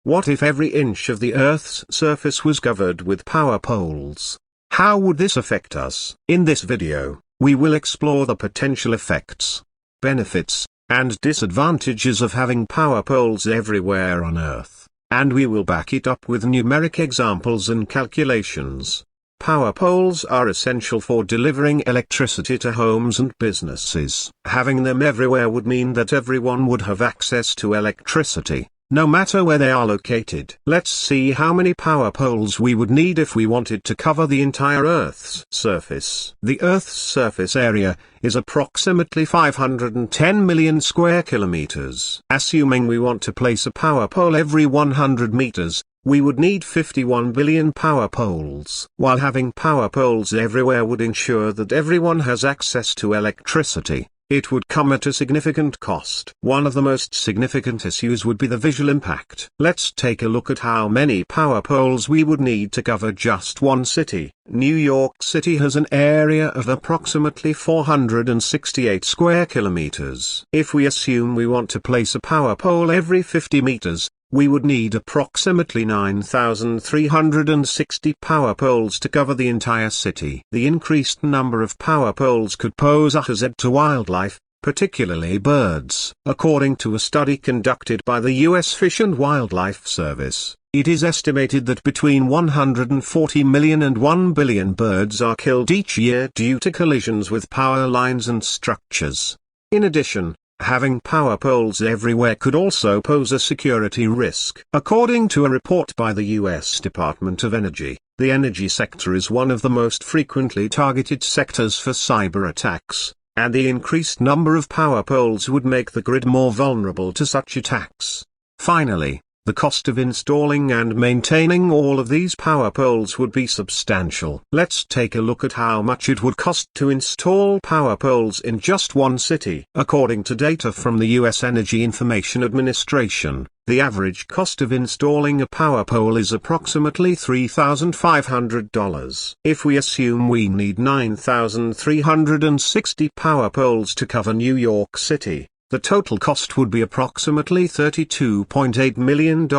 What if every inch of the Earth's surface was covered with power poles? How would this affect us? In this video, we will explore the potential effects, benefits, and disadvantages of having power poles everywhere on Earth, and we will back it up with numeric examples and calculations. Power poles are essential for delivering electricity to homes and businesses. Having them everywhere would mean that everyone would have access to electricity, no matter where they are located. Let's see how many power poles we would need if we wanted to cover the entire Earth's surface. The Earth's surface area is approximately 510 million square kilometers. Assuming we want to place a power pole every 100 meters, we would need 51 billion power poles. While having power poles everywhere would ensure that everyone has access to electricity, it would come at a significant cost. One of the most significant issues would be the visual impact. Let's take a look at how many power poles we would need to cover just one city. New York City has an area of approximately 468 square kilometers. If we assume we want to place a power pole every 50 meters, we would need approximately 9,360 power poles to cover the entire city. The increased number of power poles could pose a hazard to wildlife, particularly birds. According to a study conducted by the U.S. Fish and Wildlife Service, it is estimated that between 140 million and 1 billion birds are killed each year due to collisions with power lines and structures. In addition, having power poles everywhere could also pose a security risk. According to a report by the U.S. Department of Energy, the energy sector is one of the most frequently targeted sectors for cyber attacks, and the increased number of power poles would make the grid more vulnerable to such attacks. Finally, the cost of installing and maintaining all of these power poles would be substantial. Let's take a look at how much it would cost to install power poles in just one city. According to data from the U.S. Energy Information Administration, the average cost of installing a power pole is approximately $3,500. If we assume we need 9,360 power poles to cover New York City, the total cost would be approximately $32.8 million.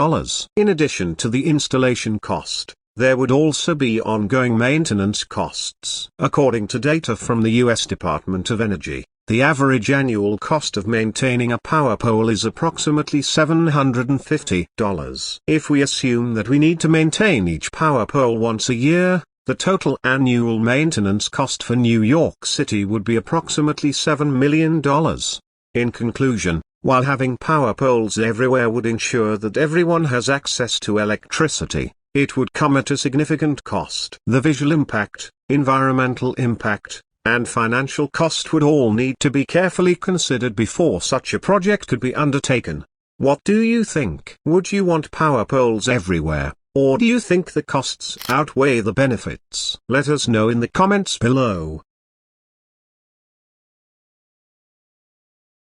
In addition to the installation cost, there would also be ongoing maintenance costs. According to data from the U.S. Department of Energy, the average annual cost of maintaining a power pole is approximately $750. If we assume that we need to maintain each power pole once a year, the total annual maintenance cost for New York City would be approximately $7 million. In conclusion, while having power poles everywhere would ensure that everyone has access to electricity, it would come at a significant cost. The visual impact, environmental impact, and financial cost would all need to be carefully considered before such a project could be undertaken. What do you think? Would you want power poles everywhere, or do you think the costs outweigh the benefits? Let us know in the comments below.